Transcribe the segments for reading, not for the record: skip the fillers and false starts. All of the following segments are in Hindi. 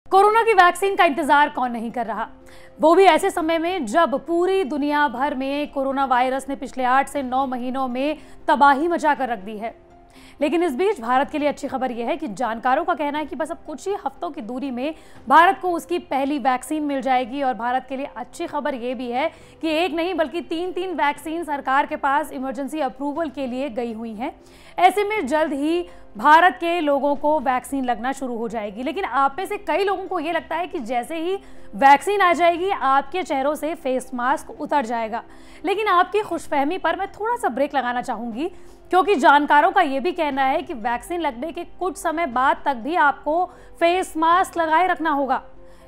कोरोना की वैक्सीन का इंतजार कौन नहीं कर रहा, वो भी ऐसे समय में जब पूरी दुनिया भर में कोरोना वायरस ने पिछले 8 से 9 महीनों में तबाही मचा कर रख दी है। लेकिन इस बीच भारत के लिए अच्छी खबर यह है कि जानकारों का कहना है कि बस अब कुछ ही हफ्तों की दूरी में भारत को उसकी पहली वैक्सीन मिल जाएगी। और भारत के लिए अच्छी खबर यह भी है कि एक नहीं बल्कि 3 वैक्सीन सरकार के पास इमरजेंसी अप्रूवल के लिए गई हुई हैं। ऐसे में जल्द ही भारत के लोगों को वैक्सीन लगना शुरू हो जाएगी। लेकिन आप में से कई लोगों को ये लगता है कि जैसे ही वैक्सीन आ जाएगी आपके चेहरों से फेस मास्क उतर जाएगा। लेकिन आपकी खुशफहमी पर मैं थोड़ा सा ब्रेक लगाना चाहूँगी, क्योंकि जानकारों का ये भी कहना है कि वैक्सीन लगने के कुछ समय बाद तक भी आपको फेस मास्क लगाए रखना होगा।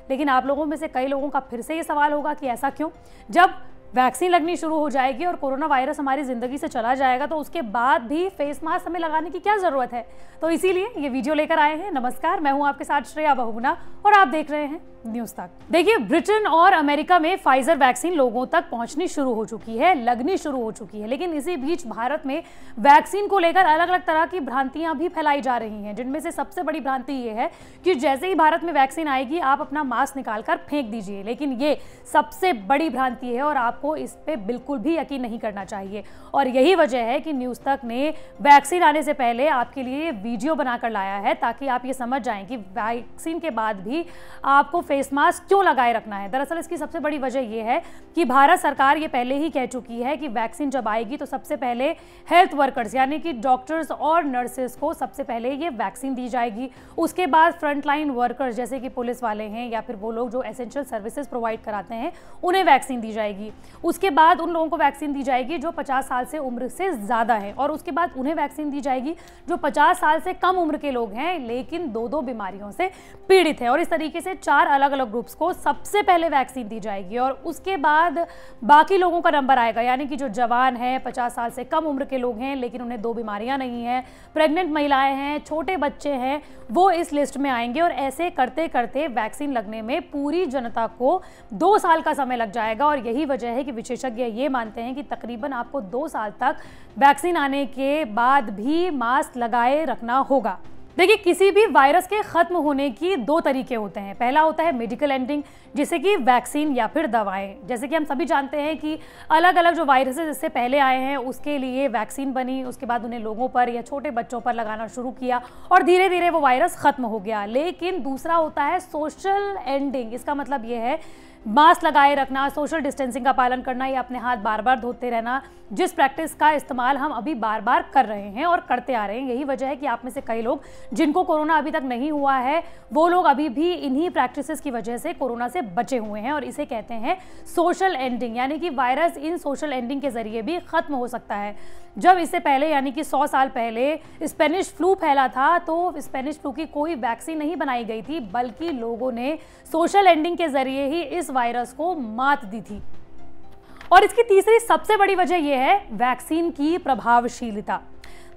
लेकिन आप लोगों में से कई लोगों का फिर से ये सवाल होगा कि ऐसा क्यों? जब वैक्सीन लगनी शुरू हो जाएगी और कोरोना वायरस हमारी ज़िंदगी से चला जाएगा तो उसके बाद भी फेस मास्क हमें लगाने की क्या ज़रूरत है? तो इसीलिए ये वीडियो लेकर आए हैं। नमस्कार, मैं हूं आपके साथ श्रेया बहुगुणा और आप देख रहे हैं न्यूज़ तक। देखिए, ब्रिटेन और अमेरिका में फाइजर वैक्सीन लोगों तक पहुंचनी शुरू हो चुकी है, लगनी शुरू हो चुकी है। लेकिन इसी बीच भारत में वैक्सीन को लेकर अलग अलग तरह की भ्रांतियां भी फैलाई जा रही हैं, जिनमें से सबसे बड़ी भ्रांति ये है कि जैसे ही भारत में वैक्सीन आएगी आप अपना मास्क निकालकर फेंक दीजिए। लेकिन ये सबसे बड़ी भ्रांति है और आपको इस पे बिल्कुल भी यकीन नहीं करना चाहिए। और यही वजह है कि न्यूज़ तक ने वैक्सीन आने से पहले आपके लिए वीडियो बनाकर लाया है, ताकि आप ये समझ जाएं कि वैक्सीन के बाद भी आपको फेस मास्क क्यों लगाए रखना है। दरअसल इसकी सबसे बड़ी वजह यह है कि भारत सरकार ये पहले ही कह चुकी है कि वैक्सीन जब आएगी तो सबसे पहले हेल्थ वर्कर्स यानी कि डॉक्टर्स और नर्सेस को सबसे पहले ये वैक्सीन दी जाएगी। उसके बाद फ्रंटलाइन वर्कर्स जैसे कि पुलिस वाले हैं या फिर वो लोग जो एसेंशियल सर्विसेज प्रोवाइड कराते हैं, उन्हें वैक्सीन दी जाएगी। उसके बाद उन लोगों को वैक्सीन दी जाएगी जो 50 साल से उम्र से ज़्यादा है, और उसके बाद उन्हें वैक्सीन दी जाएगी जो 50 साल से कम उम्र के लोग हैं लेकिन 2 बीमारियों से पीड़ित हैं। और इस तरीके से 4 अलग अलग ग्रुप्स को सबसे पहले वैक्सीन दी जाएगी और उसके बाद बाकी लोगों का नंबर आएगा, यानी कि जो जवान हैं, 50 साल से कम उम्र के लोग हैं लेकिन उन्हें 2 बीमारियां नहीं हैं, प्रेग्नेंट महिलाएं हैं, छोटे बच्चे हैं, वो इस लिस्ट में आएंगे। और ऐसे करते करते वैक्सीन लगने में पूरी जनता को 2 साल का समय लग जाएगा। और यही वजह है कि विशेषज्ञ ये मानते हैं कि तकरीबन आपको 2 साल तक वैक्सीन आने के बाद भी मास्क लगाए रखना होगा। देखिए, किसी भी वायरस के खत्म होने की 2 तरीके होते हैं। पहला होता है मेडिकल एंडिंग, जिसे कि वैक्सीन या फिर दवाएं। जैसे कि हम सभी जानते हैं कि अलग अलग जो वायरसेस इससे पहले आए हैं उसके लिए वैक्सीन बनी, उसके बाद उन्हें लोगों पर या छोटे बच्चों पर लगाना शुरू किया और धीरे धीरे वो वायरस खत्म हो गया। लेकिन दूसरा होता है सोशल एंडिंग। इसका मतलब ये है मास्क लगाए रखना, सोशल डिस्टेंसिंग का पालन करना या अपने हाथ बार बार धोते रहना, जिस प्रैक्टिस का इस्तेमाल हम अभी बार बार कर रहे हैं और करते आ रहे हैं। यही वजह है कि आप में से कई लोग जिनको कोरोना अभी तक नहीं हुआ है वो लोग अभी भी इन्हीं प्रैक्टिसेस की वजह से कोरोना से बचे हुए हैं, और इसे कहते हैं सोशल एंडिंग। यानी कि वायरस इन सोशल एंडिंग के जरिए भी खत्म हो सकता है। जब इससे पहले यानी कि 100 साल पहले स्पेनिश फ्लू फैला था तो स्पेनिश फ्लू की कोई वैक्सीन नहीं बनाई गई थी, बल्कि लोगों ने सोशल एंडिंग के जरिए ही इस वायरस को मात दी थी। और इसकी तीसरी सबसे बड़ी वजह यह है वैक्सीन की प्रभावशीलता।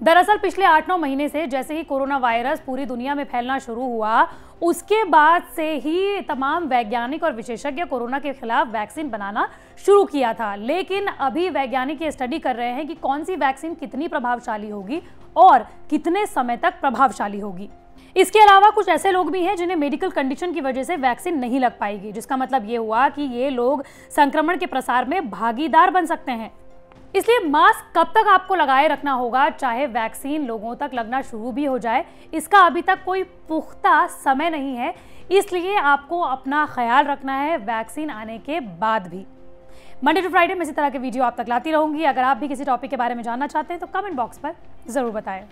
दरअसल पिछले 8-9 महीने से जैसे ही कोरोना वायरस पूरी दुनिया में फैलना शुरू हुआ, उसके बाद से ही तमाम वैज्ञानिक और विशेषज्ञ कोरोना के खिलाफ वैक्सीन बनाना शुरू किया था। लेकिन अभी वैज्ञानिक ये स्टडी कर रहे हैं कि कौन सी वैक्सीन कितनी प्रभावशाली होगी और कितने समय तक प्रभावशाली होगी। इसके अलावा कुछ ऐसे लोग भी हैं जिन्हें मेडिकल कंडीशन की वजह से वैक्सीन नहीं लग पाएगी, जिसका मतलब ये हुआ कि ये लोग संक्रमण के प्रसार में भागीदार बन सकते हैं। इसलिए मास्क कब तक आपको लगाए रखना होगा, चाहे वैक्सीन लोगों तक लगना शुरू भी हो जाए, इसका अभी तक कोई पुख्ता समय नहीं है। इसलिए आपको अपना ख्याल रखना है वैक्सीन आने के बाद भी। मंडे टू फ्राइडे में इसी तरह के वीडियो आप तक लाती रहूंगी। अगर आप भी किसी टॉपिक के बारे में जानना चाहते हैं तो कमेंट बॉक्स पर जरूर बताएं।